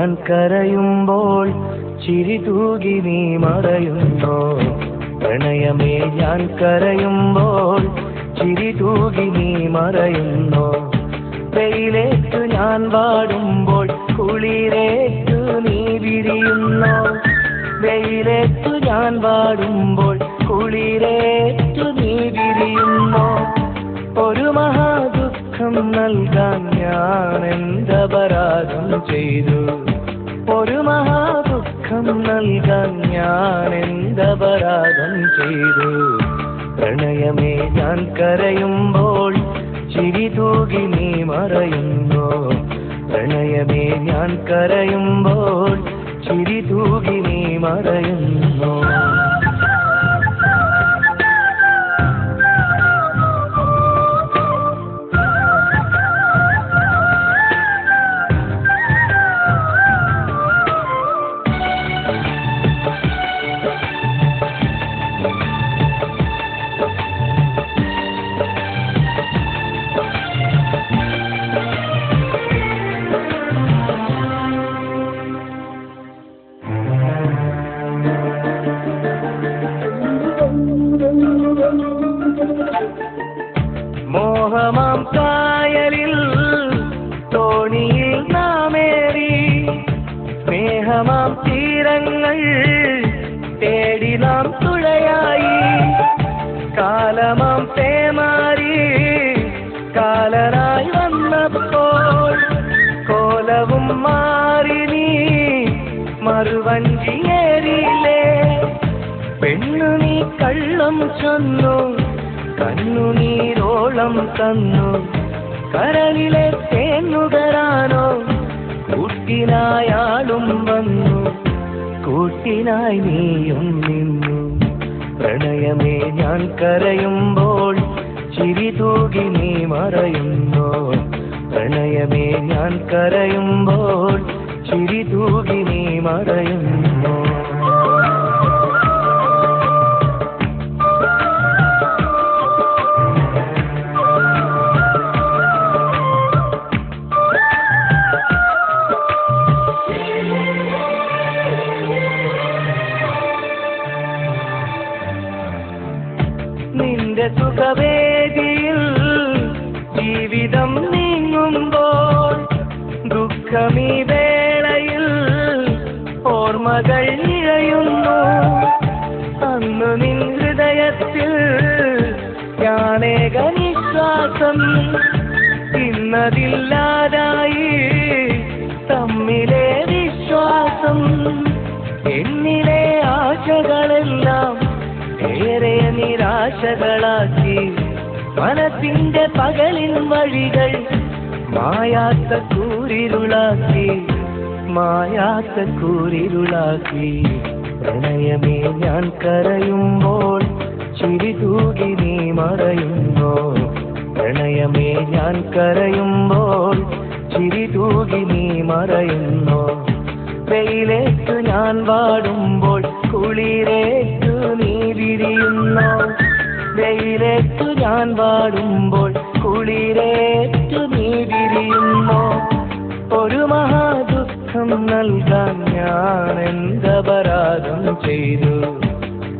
ഞാൻ കരയുമ്പോൾ ചിരി തൂകി നീ മറയുന്നോ പ്രണയമേ ഞാൻ കരയുമ്പോൾ ചിരി തൂകി നീ മറയുന്നോ വെയിലേറ്റു ഞാൻ വാടുമ്പോൾ കുളിരേറ്റു നീ വിരിയുന്നോ വെയിലേറ്റു ഞാൻ വാടുമ്പോൾ കുളിരേറ്റു നീ വിരിയുന്നോ ഒരു മഹാദുഃഖം നൽകാൻ ഞാൻ എന്തപരാധം ചെയ്തു ഒരു മഹാദുഃഖം നൽകാൻ ഞാൻ എന്തപരാധം ചെയ്തു പ്രണയമേ ഞാൻ കരയുമ്പോൾ ചിരി തൂകി നീ മറയുന്നോ പ്രണയമേ ഞാൻ കരയുമ്പോൾ ചിരി തൂകി നീ മറയുന്നോ മോഹമാം കായലിൽ തോണിയിൽ നാമേറി സ്നേഹമാം തീരങ്ങൾ തേടി നാം തുഴയായി കാലമാം പേമാരി കാലനായി വന്നപ്പോൾ കോലവും മാറി നീ മറുവഞ്ചിയേറിയില്ലേ പെണ്ണു നീ കള്ളം ചൊന്നു കണ്ണുനീരോളം തന്നു കരളിലെ തേന്നുകരാനോ കൂട്ടിനായാളും വന്നു കൂട്ടിനായി നീയും നിന്നു പ്രണയമേ ഞാൻ കരയുമ്പോൾ ചിരി തൂകി നീ മറയുന്നോ പ്രണയമേ ഞാൻ കരയുമ്പോൾ ചിരി തൂകി നീ മറയുന്നോ നിന്റെ സുഖവേദിയിൽ ജീവിതം നീങ്ങുമ്പോൾ ദുഃഖമീ വേളയിൽ ഓർമ്മകൾ നിറയുന്നു അന്നു നിൻ ഹൃദയത്തിൽ ഞാനേക നിശ്വാസം ഇന്നതില്ലാതായി തമ്മിലെ വിശ്വാസം എന്നിലെ ആശകളെല്ലാം ഏറെ നിരാശകളാക്കി മനസ്സിന്റെ പകലിൻ വഴികൾ മായാത്ത കൂരിരുളാക്കി പ്രണയമേ ഞാൻ കരയുമ്പോൾ ചിരി തൂകി നീ മറയുന്നോ പ്രണയമേ ഞാൻ കരയുമ്പോൾ ചിരി തൂകി നീ മറയുന്നോ വെയിലേറ്റു ഞാൻ വാടുമ്പോൾ കുളിരേറ്റു നീ വിരിയുന്നോ വെയിലേറ്റു ഞാൻ വാടുമ്പോൾ കുളിരേറ്റു നീ വിരിയുന്നോ ഒരു മഹാദുഃഖം നൽകാൻ ഞാൻ എന്തപരാധം ചെയ്തു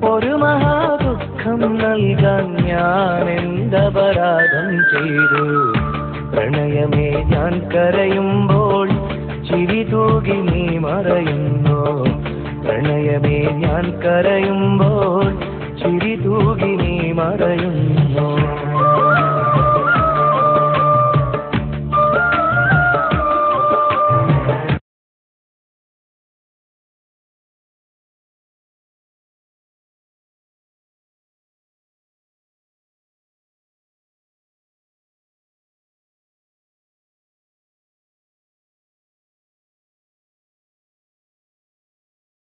ഒരു മഹാദുഃഖം നൽകാൻ ഞാൻ എന്തപരാധം ചെയ്തു പ്രണയമേ ഞാൻ കരയുമ്പോൾ ചിരി തൂകി നീ മറയുന്നോ പ്രണയമേ ഞാൻ കരയുമ്പോൾ